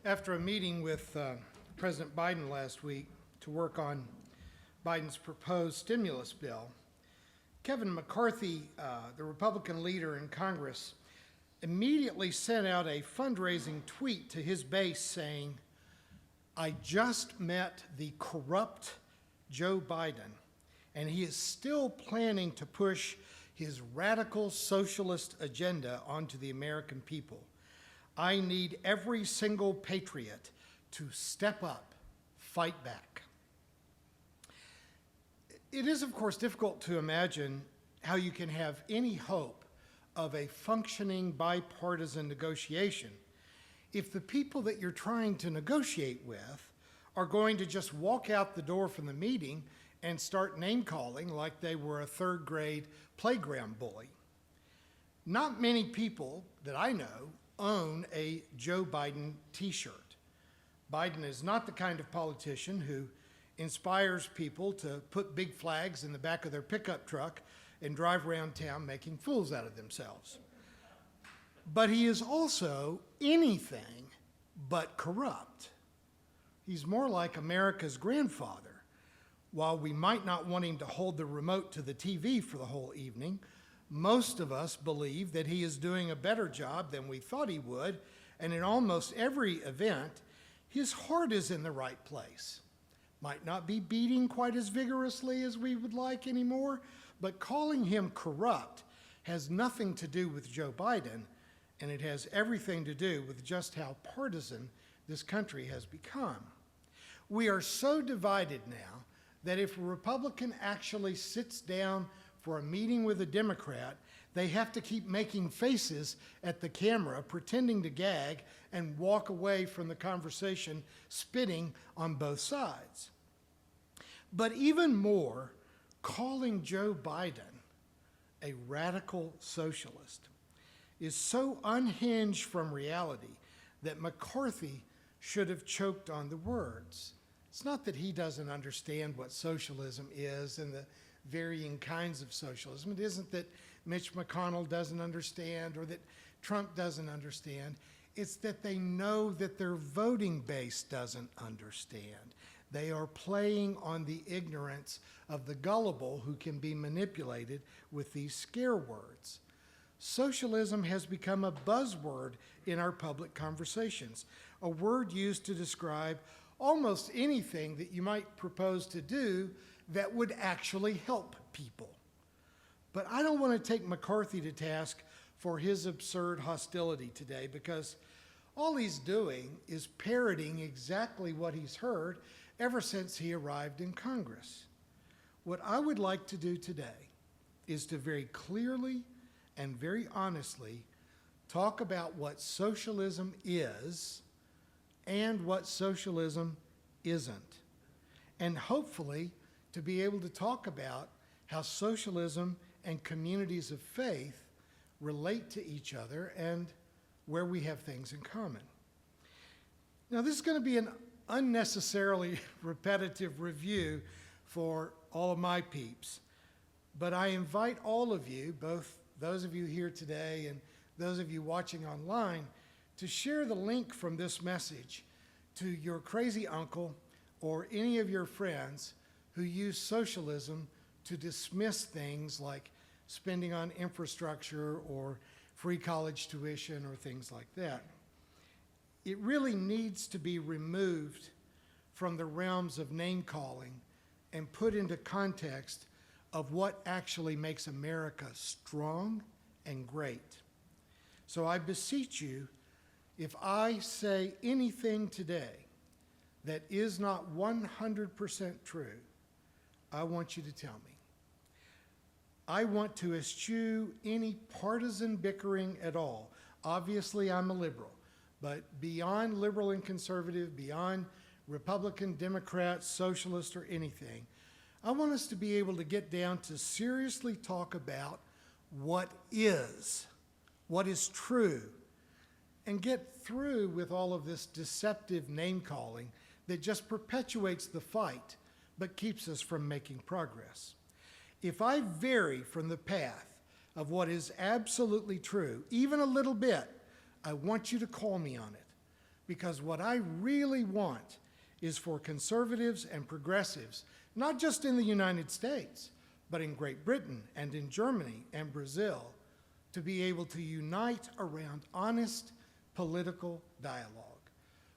After a meeting with President Biden last week to work on Biden's proposed stimulus bill, Kevin McCarthy, the Republican leader in Congress, immediately sent out a fundraising tweet to his base saying, "I just met the corrupt Joe Biden, and he is still planning to push his radical socialist agenda onto the American people. I need every single patriot to step up, fight back." It is, of course, difficult to imagine how you can have any hope of a functioning bipartisan negotiation if the people that you're trying to negotiate with are going to just walk out the door from the meeting and start name-calling like they were a third-grade playground bully. Not many people that I know own a Joe Biden t-shirt. Biden is not the kind of politician who inspires people to put big flags in the back of their pickup truck and drive around town making fools out of themselves. But he is also anything but corrupt. He's more like America's grandfather. While we might not want him to hold the remote to the TV for the whole evening, most of us believe that he is doing a better job than we thought he would, and in almost every event, his heart is in the right place. Might not be beating quite as vigorously as we would like anymore, but calling him corrupt has nothing to do with Joe Biden, and it has everything to do with just how partisan this country has become. We are so divided now that if a Republican actually sits down for a meeting with a Democrat, they have to keep making faces at the camera, pretending to gag, and walk away from the conversation spitting on both sides. But even more, calling Joe Biden a radical socialist is so unhinged from reality that McCarthy should have choked on the words. It's not that he doesn't understand what socialism is and the varying kinds of socialism. It isn't that Mitch McConnell doesn't understand or that Trump doesn't understand. It's that they know that their voting base doesn't understand. They are playing on the ignorance of the gullible who can be manipulated with these scare words. Socialism has become a buzzword in our public conversations, a word used to describe almost anything that you might propose to do that would actually help people. But I don't want to take McCarthy to task for his absurd hostility today, because all he's doing is parroting exactly what he's heard ever since he arrived in Congress. What I would like to do today is to very clearly and very honestly talk about what socialism is and what socialism isn't, and hopefully to be able to talk about how socialism and communities of faith relate to each other and where we have things in common. Now, this is going to be an unnecessarily repetitive review for all of my peeps, but I invite all of you, both those of you here today and those of you watching online, to share the link from this message to your crazy uncle or any of your friends who use socialism to dismiss things like spending on infrastructure or free college tuition or things like that. It really needs to be removed from the realms of name-calling and put into context of what actually makes America strong and great. So I beseech you, if I say anything today that is not 100% true, I want you to tell me. I want to eschew any partisan bickering at all. Obviously, I'm a liberal, but beyond liberal and conservative, beyond Republican, Democrat, socialist, or anything, I want us to be able to get down to seriously talk about what is true, and get through with all of this deceptive name-calling that just perpetuates the fight but keeps us from making progress. If I vary from the path of what is absolutely true, even a little bit, I want you to call me on it, because what I really want is for conservatives and progressives, not just in the United States, but in Great Britain and in Germany and Brazil, to be able to unite around honest political dialogue.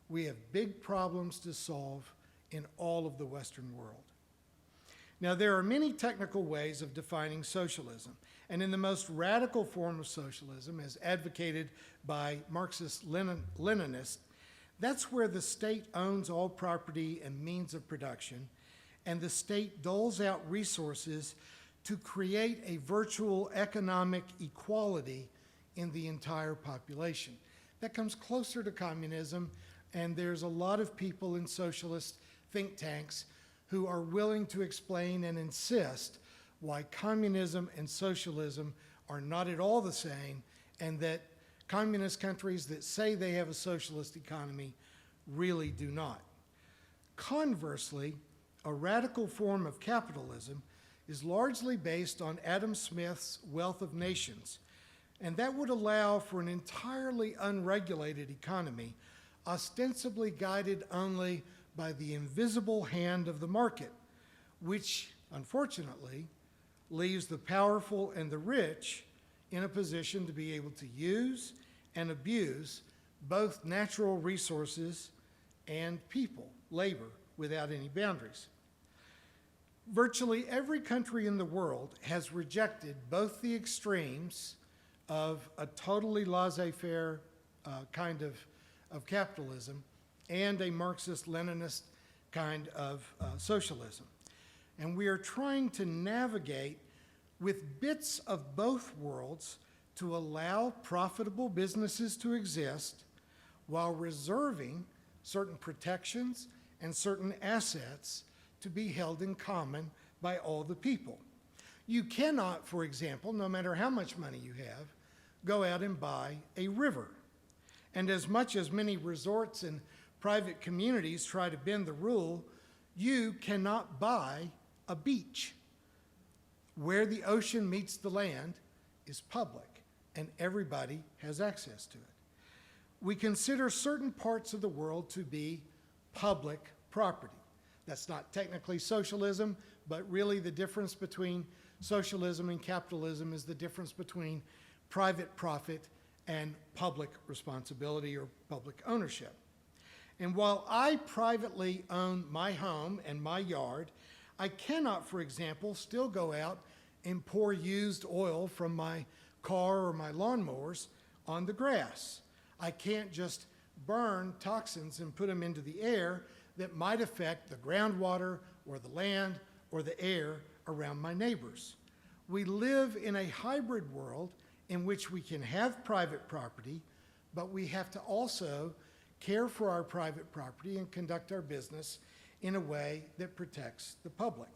We have big problems to solve in all of the Western world. Now, there are many technical ways of defining socialism, and in the most radical form of socialism, as advocated by Marxist-Leninists, that's where the state owns all property and means of production, and the state doles out resources to create a virtual economic equality in the entire population. That comes closer to communism, and there's a lot of people in socialist think tanks who are willing to explain and insist why communism and socialism are not at all the same, and that communist countries that say they have a socialist economy really do not. Conversely, a radical form of capitalism is largely based on Adam Smith's Wealth of Nations, and that would allow for an entirely unregulated economy, ostensibly guided only by the invisible hand of the market, which, unfortunately, leaves the powerful and the rich in a position to be able to use and abuse both natural resources and people, labor, without any boundaries. Virtually every country in the world has rejected both the extremes of a totally laissez-faire kind of capitalism and a Marxist-Leninist kind of socialism. And we are trying to navigate with bits of both worlds to allow profitable businesses to exist while reserving certain protections and certain assets to be held in common by all the people. You cannot, for example, no matter how much money you have, go out and buy a river. And as much as many resorts and private communities try to bend the rule, you cannot buy a beach. Where the ocean meets the land is public, and everybody has access to it. We consider certain parts of the world to be public property. That's not technically socialism, but really the difference between socialism and capitalism is the difference between private profit and public responsibility or public ownership. And while I privately own my home and my yard, I cannot, for example, still go out and pour used oil from my car or my lawnmowers on the grass. I can't just burn toxins and put them into the air that might affect the groundwater or the land or the air around my neighbors. We live in a hybrid world in which we can have private property, but we have to also care for our private property and conduct our business in a way that protects the public.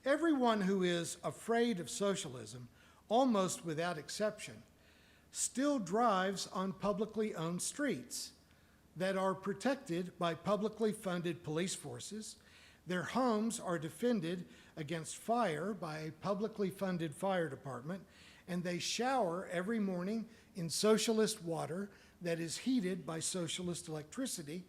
Everyone who is afraid of socialism, almost without exception, still drives on publicly owned streets that are protected by publicly funded police forces. Their homes are defended against fire by a publicly funded fire department, and they shower every morning in socialist water that is heated by socialist electricity,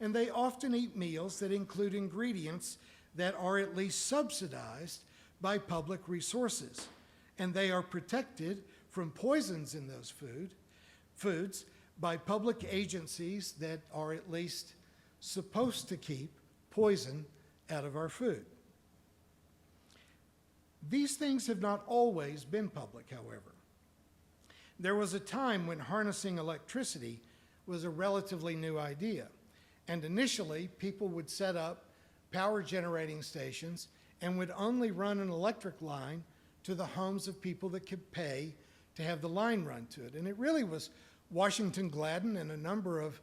and they often eat meals that include ingredients that are at least subsidized by public resources, and they are protected from poisons in those foods by public agencies that are at least supposed to keep poison out of our food. These things have not always been public, however. There was a time when harnessing electricity was a relatively new idea, and initially people would set up power generating stations and would only run an electric line to the homes of people that could pay to have the line run to it. And it really was Washington Gladden and a number of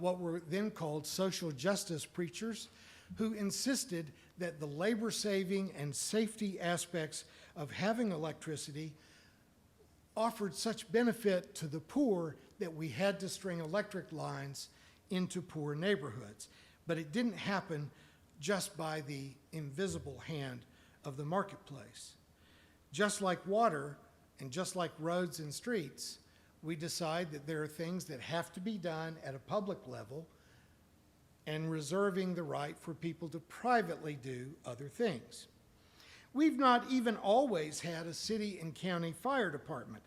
what were then called social justice preachers who insisted that the labor-saving and safety aspects of having electricity offered such benefit to the poor that we had to string electric lines into poor neighborhoods. But it didn't happen just by the invisible hand of the marketplace. Just like water and just like roads and streets, we decide that there are things that have to be done at a public level and reserving the right for people to privately do other things. We've not even always had a city and county fire department.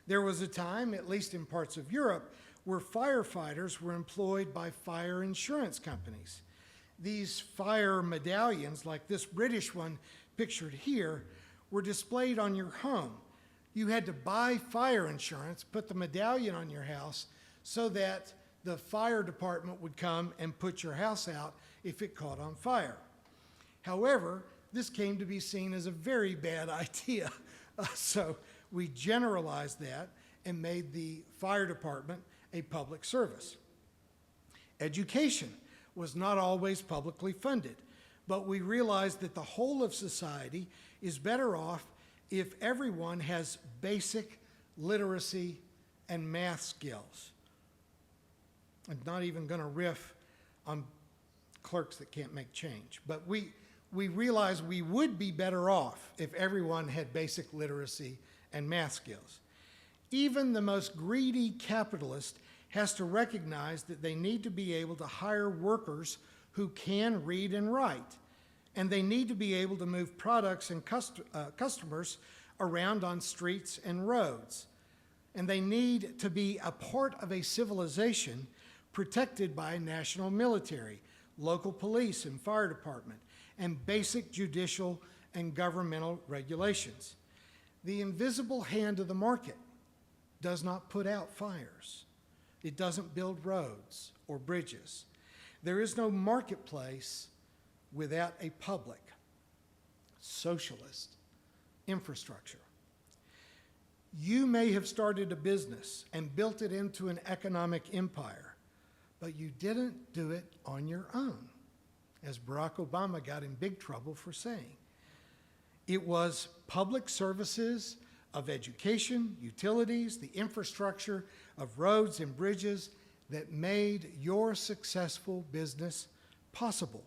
There was a time, at least in parts of Europe, where firefighters were employed by fire insurance companies. These fire medallions, like this British one pictured here, were displayed on your home. You had to buy fire insurance, put the medallion on your house, so that the fire department would come and put your house out if it caught on fire. However, this came to be seen as a very bad idea. So we generalized that and made the fire department a public service. Education was not always publicly funded, but we realized that the whole of society is better off if everyone has basic literacy and math skills. I'm not even going to riff on clerks that can't make change, but we realized we would be better off if everyone had basic literacy and math skills. Even the most greedy capitalist has to recognize that they need to be able to hire workers who can read and write, and they need to be able to move products and customers around on streets and roads. And they need to be a part of a civilization protected by a national military, local police and fire department, and basic judicial and governmental regulations. The invisible hand of the market does not put out fires. It doesn't build roads or bridges. There is no marketplace without a public, socialist infrastructure. You may have started a business and built it into an economic empire, but you didn't do it on your own, as Barack Obama got in big trouble for saying. It was public services of education, utilities, the infrastructure of roads and bridges that made your successful business possible.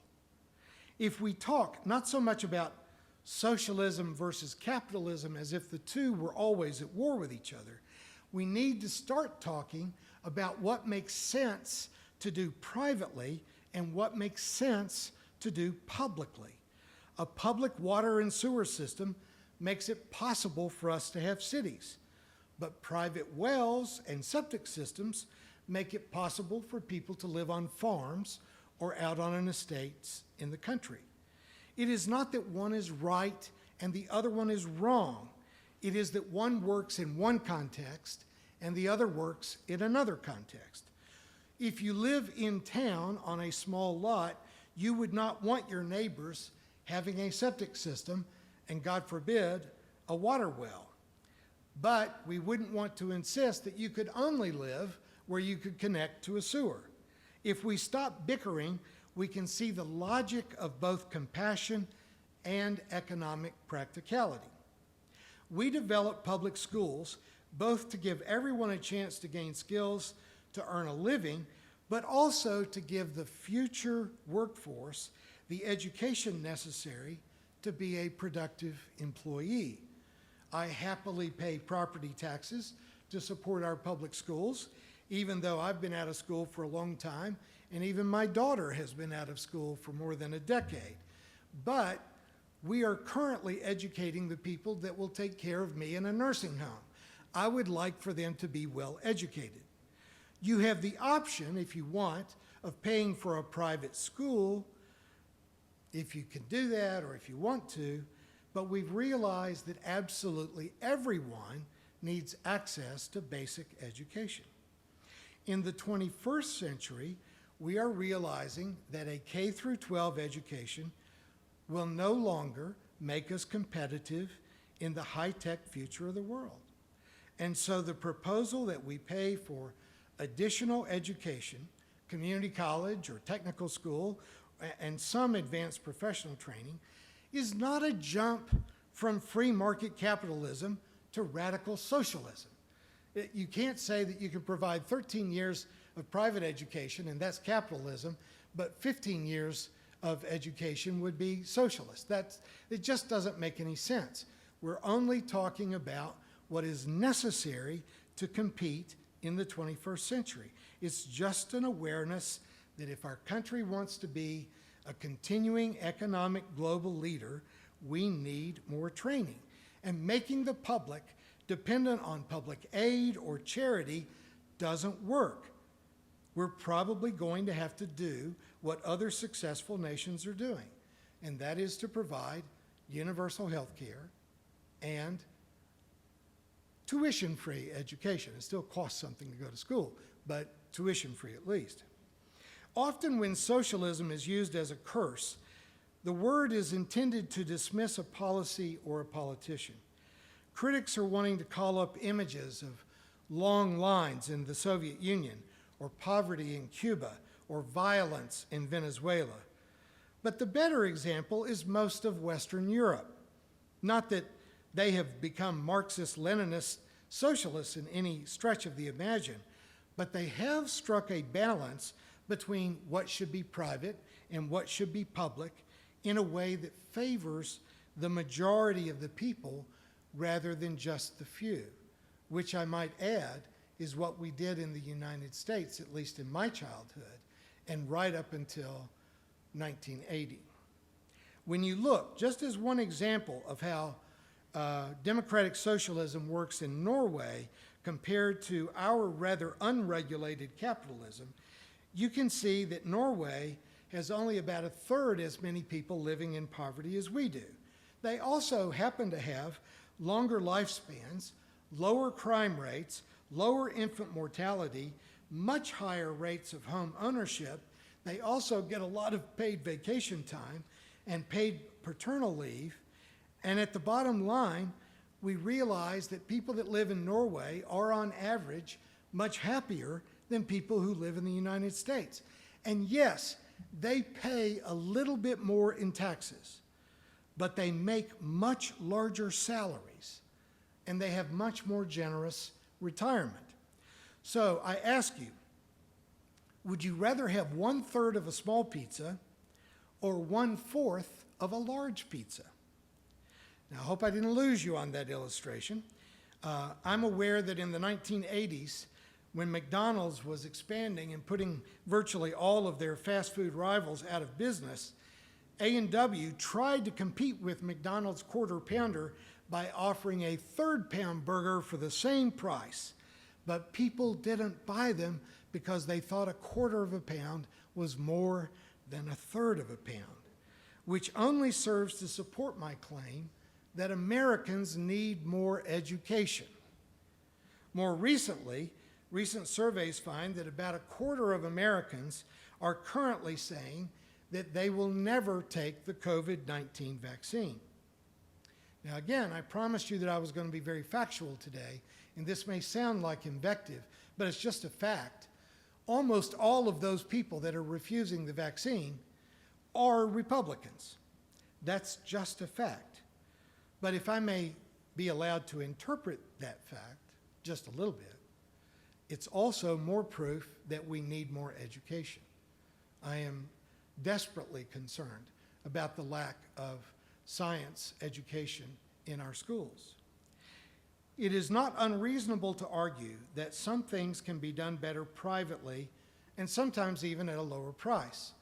If we talk not so much about socialism versus capitalism as if the two were always at war with each other, we need to start talking about what makes sense to do privately and what makes sense to do publicly. A public water and sewer system makes it possible for us to have cities, but private wells and septic systems make it possible for people to live on farms or out on an estate in the country. It is not that one is right and the other one is wrong. It is that one works in one context and the other works in another context. If you live in town on a small lot, you would not want your neighbors having a septic system and, God forbid, a water well. But we wouldn't want to insist that you could only live where you could connect to a sewer. If we stop bickering, we can see the logic of both compassion and economic practicality. We develop public schools both to give everyone a chance to gain skills to earn a living, but also to give the future workforce the education necessary to be a productive employee. I happily pay property taxes to support our public schools, even though I've been out of school for a long time, and even my daughter has been out of school for more than a decade. But we are currently educating the people that will take care of me in a nursing home. I would like for them to be well educated. You have the option, if you want, of paying for a private school, if you can do that or if you want to, but we've realized that absolutely everyone needs access to basic education. In the 21st century, we are realizing that a K through 12 education will no longer make us competitive in the high-tech future of the world. And so the proposal that we pay for additional education, community college or technical school, and some advanced professional training, is not a jump from free market capitalism to radical socialism. You can't say that you can provide 13 years of private education, and that's capitalism, but 15 years of education would be socialist. It just doesn't make any sense. We're only talking about what is necessary to compete in the 21st century. It's just an awareness that if our country wants to be a continuing economic global leader, we need more training. And making the public dependent on public aid or charity doesn't work. We're probably going to have to do what other successful nations are doing, and that is to provide universal health care and tuition-free education. It still costs something to go to school, but tuition-free at least. Often when socialism is used as a curse, the word is intended to dismiss a policy or a politician. Critics are wanting to call up images of long lines in the Soviet Union, or poverty in Cuba, or violence in Venezuela. But the better example is most of Western Europe. Not that they have become Marxist-Leninist socialists in any stretch of the imagination, but they have struck a balance between what should be private and what should be public in a way that favors the majority of the people rather than just the few, which I might add is what we did in the United States, at least in my childhood, and right up until 1980. When you look, just as one example of how democratic socialism works in Norway compared to our rather unregulated capitalism, you can see that Norway has only about a third as many people living in poverty as we do. They also happen to have longer lifespans, lower crime rates, lower infant mortality, much higher rates of home ownership. They also get a lot of paid vacation time and paid paternal leave. And at the bottom line, we realize that people that live in Norway are on average much happier than people who live in the United States. And yes, they pay a little bit more in taxes, but they make much larger salaries, and they have much more generous retirement. So I ask you, would you rather have 1/3 of a small pizza or 1/4 of a large pizza? Now, I hope I didn't lose you on that illustration. I'm aware that in the 1980s, when McDonald's was expanding and putting virtually all of their fast food rivals out of business, A&W tried to compete with McDonald's Quarter Pounder by offering a 3rd-pound burger for the same price. But people didn't buy them because they thought a 1/4 of a pound was more than a 1/3 of a pound, which only serves to support my claim that Americans need more education. More recently, recent surveys find that about 1/4 of Americans are currently saying that they will never take the COVID-19 vaccine. Now again, I promised you that I was going to be very factual today, and this may sound like invective, but it's just a fact. Almost all of those people that are refusing the vaccine are Republicans. That's just a fact. But if I may be allowed to interpret that fact just a little bit, it's also more proof that we need more education. I am desperately concerned about the lack of science education in our schools. It is not unreasonable to argue that some things can be done better privately and sometimes even at a lower price.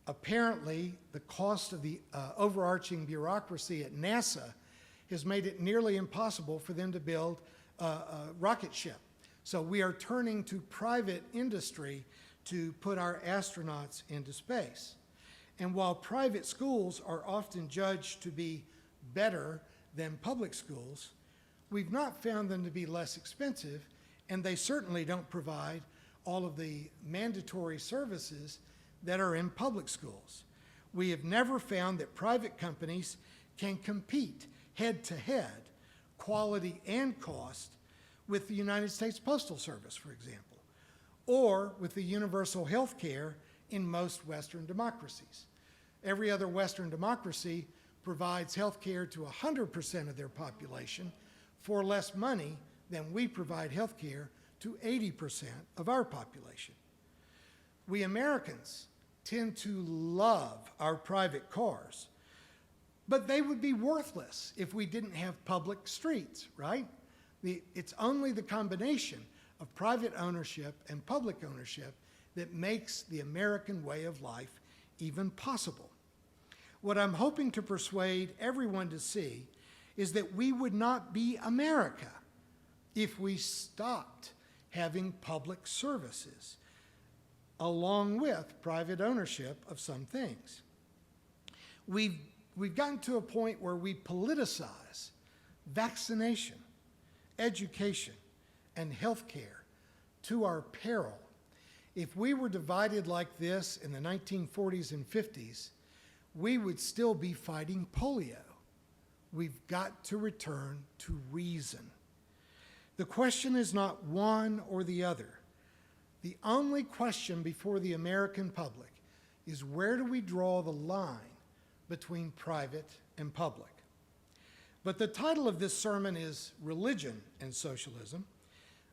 Apparently, the cost of the overarching bureaucracy at NASA has made it nearly impossible for them to build a rocket ship. So we are turning to private industry to put our astronauts into space. And while private schools are often judged to be better than public schools, we've not found them to be less expensive, and they certainly don't provide all of the mandatory services that are in public schools. We have never found that private companies can compete head-to-head, quality and cost, with the United States Postal Service, for example, or with the universal health care in most Western democracies. Every other Western democracy provides health care to 100% of their population for less money than we provide health care to 80% of our population. We Americans tend to love our private cars, but they would be worthless if we didn't have public streets, right? It's only the combination of private ownership and public ownership that makes the American way of life even possible. What I'm hoping to persuade everyone to see is that we would not be America if we stopped having public services along with private ownership of some things. We've gotten to a point where we politicize vaccination, education, and health care to our peril. If we were divided like this in the 1940s and 50s, we would still be fighting polio. We've got to return to reason. The question is not one or the other. The only question before the American public is, where do we draw the line between private and public? But the title of this sermon is Religion and Socialism.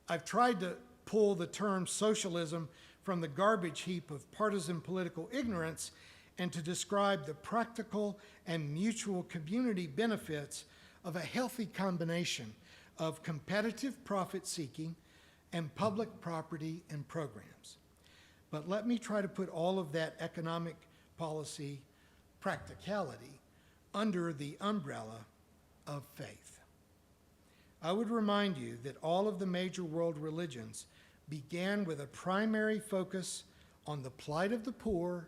I've tried to pull the term socialism from the garbage heap of partisan political ignorance and to describe the practical and mutual community benefits of a healthy combination of competitive profit-seeking and public property and programs. But let me try to put all of that economic policy practicality under the umbrella of faith. I would remind you that all of the major world religions began with a primary focus on the plight of the poor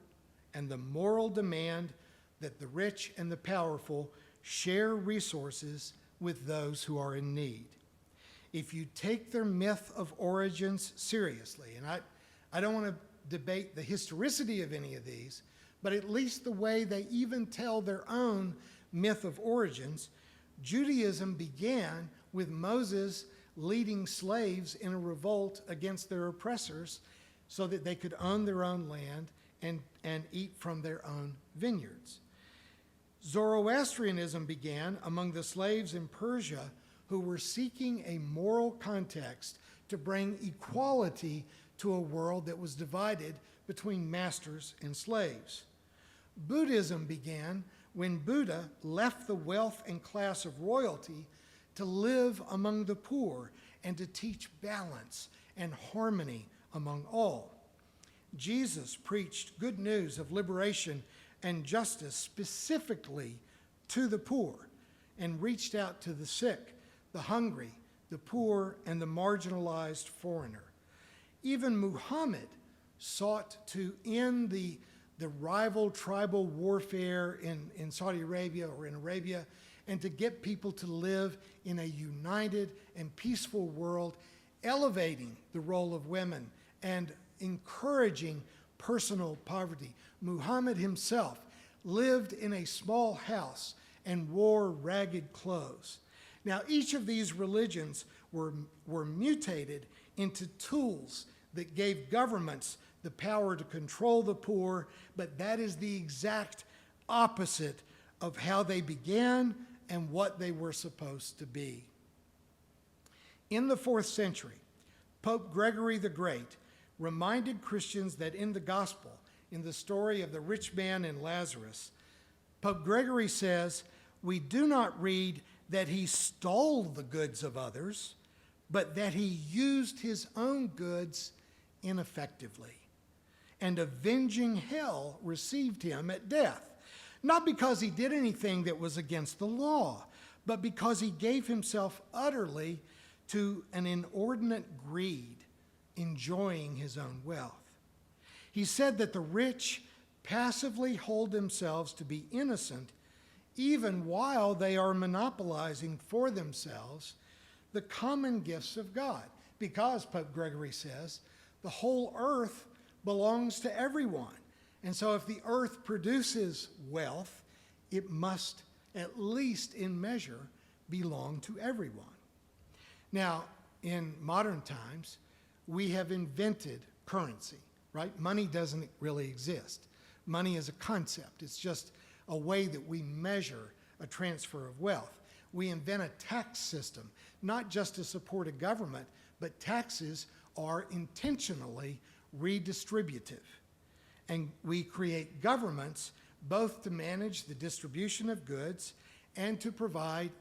and the moral demand that the rich and the powerful share resources with those who are in need. If you take their myth of origins seriously, and I don't want to debate the historicity of any of these, but at least the way they even tell their own myth of origins, Judaism began with Moses leading slaves in a revolt against their oppressors so that they could own their own land and eat from their own vineyards. Zoroastrianism began among the slaves in Persia who were seeking a moral context to bring equality to a world that was divided between masters and slaves. Buddhism began when Buddha left the wealth and class of royalty to live among the poor and to teach balance and harmony among all. Jesus preached good news of liberation and justice specifically to the poor and reached out to the sick, the hungry, the poor, and the marginalized foreigner. Even Muhammad sought to end the rival tribal warfare in Saudi Arabia or in Arabia and to get people to live in a united and peaceful world, elevating the role of women and encouraging personal poverty. Muhammad himself lived in a small house and wore ragged clothes. Now, each of these religions were mutated into tools that gave governments the power to control the poor, but that is the exact opposite of how they began and what they were supposed to be. In the 4th century, Pope Gregory the Great reminded Christians that in the gospel, in the story of the rich man and Lazarus, Pope Gregory says, we do not read that he stole the goods of others, but that he used his own goods ineffectively. And avenging hell received him at death, not because he did anything that was against the law, but because he gave himself utterly to an inordinate greed, enjoying his own wealth. He said that the rich passively hold themselves to be innocent even while they are monopolizing for themselves the common gifts of God. Because, Pope Gregory says, the whole earth belongs to everyone. And so if the earth produces wealth, it must, at least in measure, belong to everyone. Now, in modern times, we have invented currency, right? Money doesn't really exist. Money is a concept. It's just a way that we measure a transfer of wealth. We invent a tax system, not just to support a government, but taxes are intentionally redistributive. And we create governments both to manage the distribution of goods and to provide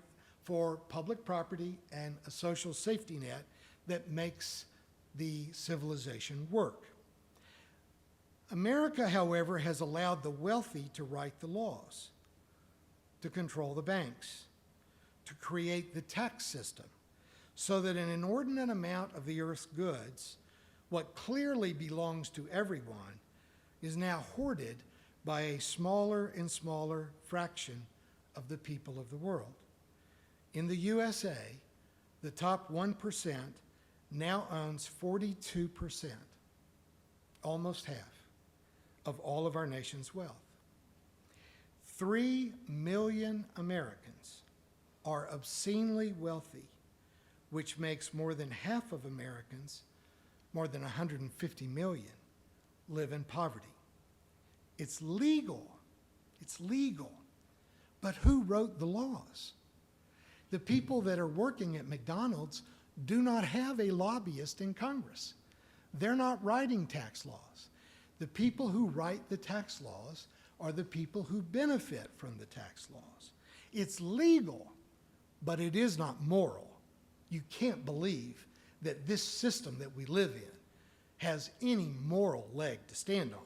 for public property and a social safety net that makes the civilization work. America, however, has allowed the wealthy to write the laws, to control the banks, to create the tax system, so that an inordinate amount of the earth's goods, what clearly belongs to everyone, is now hoarded by a smaller and smaller fraction of the people of the world. In the USA, the top 1% now owns 42%, almost half, of all of our nation's wealth. 3 million Americans are obscenely wealthy, which makes more than half of Americans, more than 150 million, live in poverty. It's legal. It's legal. But who wrote the laws? The people that are working at McDonald's do not have a lobbyist in Congress. They're not writing tax laws. The people who write the tax laws are the people who benefit from the tax laws. It's legal, but it is not moral. You can't believe that this system that we live in has any moral leg to stand on.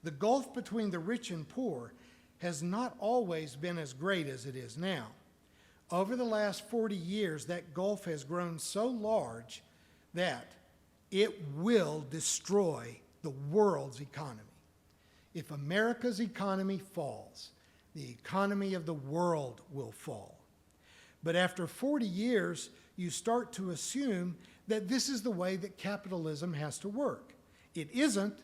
The gulf between the rich and poor has not always been as great as it is now. Over the last 40 years, that gulf has grown so large that it will destroy the world's economy. If America's economy falls, the economy of the world will fall. But after 40 years, you start to assume that this is the way that capitalism has to work. It isn't,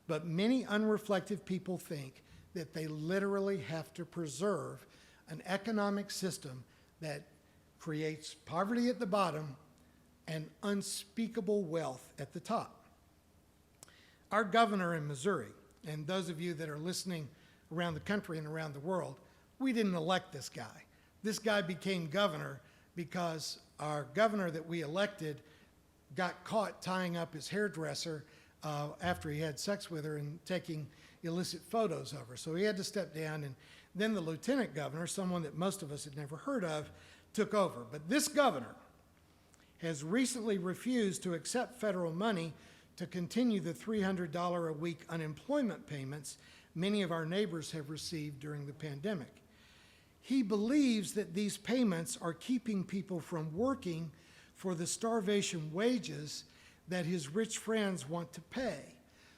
but many unreflective people think that they literally have to preserve an economic system that creates poverty at the bottom and unspeakable wealth at the top. Our governor in Missouri, and those of you that are listening around the country and around the world, we didn't elect this guy. This guy became governor because our governor that we elected got caught tying up his hairdresser after he had sex with her and taking illicit photos of her. So he had to step down, and then the lieutenant governor, someone that most of us had never heard of, took over. But this governor has recently refused to accept federal money to continue the $300 a week unemployment payments many of our neighbors have received during the pandemic. He believes that these payments are keeping people from working for the starvation wages that his rich friends want to pay.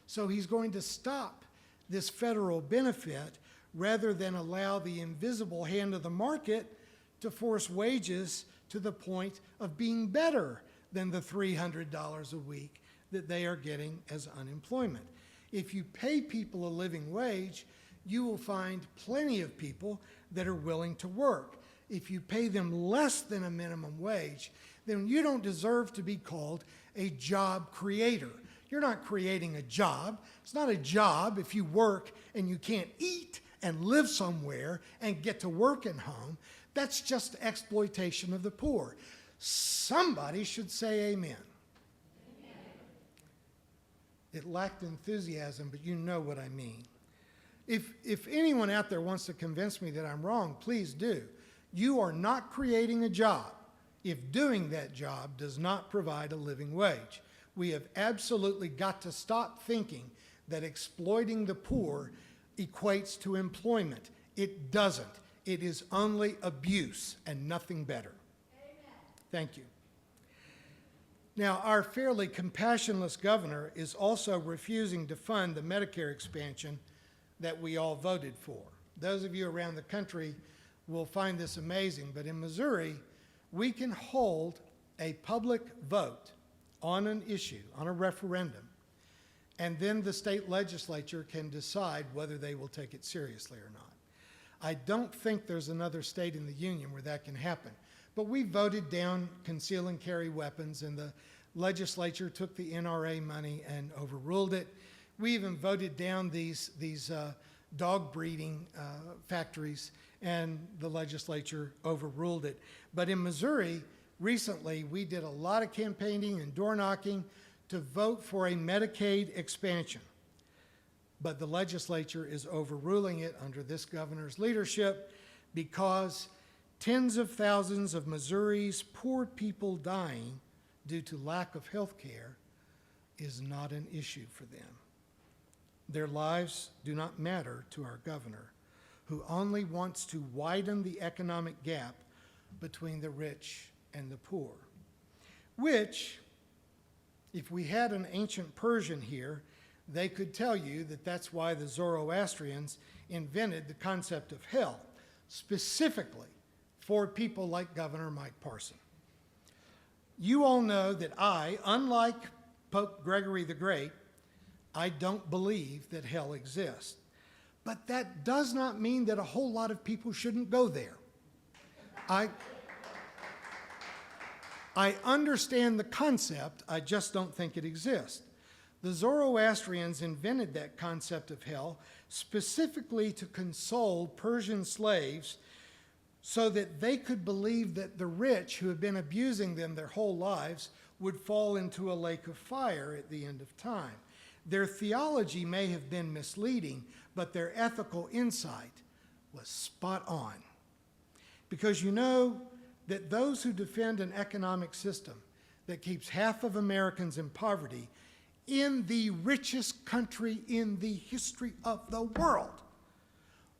So he's going to stop this federal benefit rather than allow the invisible hand of the market to force wages to the point of being better than the $300 a week that they are getting as unemployment. If you pay people a living wage, you will find plenty of people that are willing to work. If you pay them less than a minimum wage, then you don't deserve to be called a job creator. You're not creating a job. It's not a job if you work and you can't eat and live somewhere and get to work at home. That's just exploitation of the poor. Somebody should say amen. It lacked enthusiasm, but you know what I mean. If anyone out there wants to convince me that I'm wrong, please do. You are not creating a job if doing that job does not provide a living wage. We have absolutely got to stop thinking that exploiting the poor equates to employment. It doesn't. It is only abuse and nothing better. Amen. Thank you. Now, our fairly compassionless governor is also refusing to fund the Medicare expansion that we all voted for. Those of you around the country will find this amazing, but in Missouri, we can hold a public vote on an issue, on a referendum, and then the state legislature can decide whether they will take it seriously or not. I don't think there's another state in the union where that can happen. But we voted down conceal and carry weapons, and the legislature took the NRA money and overruled it. We even voted down these dog breeding factories, and the legislature overruled it. But in Missouri, recently, we did a lot of campaigning and door knocking to vote for a Medicaid expansion. But the legislature is overruling it under this governor's leadership because tens of thousands of Missouri's poor people dying due to lack of health care is not an issue for them. Their lives do not matter to our governor, who only wants to widen the economic gap between the rich and the poor, which, if we had an ancient Persian here, they could tell you that that's why the Zoroastrians invented the concept of hell, specifically for people like Governor Mike Parson. You all know that I, unlike Pope Gregory the Great, I don't believe that hell exists. But that does not mean that a whole lot of people shouldn't go there. I understand the concept, I just don't think it exists. The Zoroastrians invented that concept of hell specifically to console Persian slaves so that they could believe that the rich who had been abusing them their whole lives would fall into a lake of fire at the end of time. Their theology may have been misleading, but their ethical insight was spot on. Because you know that those who defend an economic system that keeps half of Americans in poverty in the richest country in the history of the world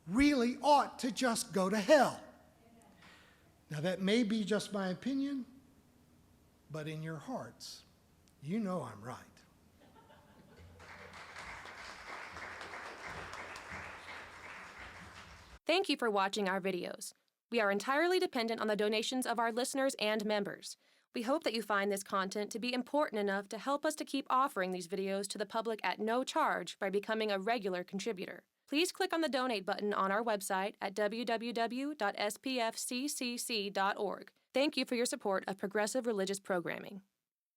really ought to just go to hell. Now that may be just my opinion, but in your hearts, you know I'm right. Thank you for watching our videos. We are entirely dependent on the donations of our listeners and members. We hope that you find this content to be important enough to help us to keep offering these videos to the public at no charge by becoming a regular contributor. Please click on the donate button on our website at www.spfccc.org. Thank you for your support of progressive religious programming.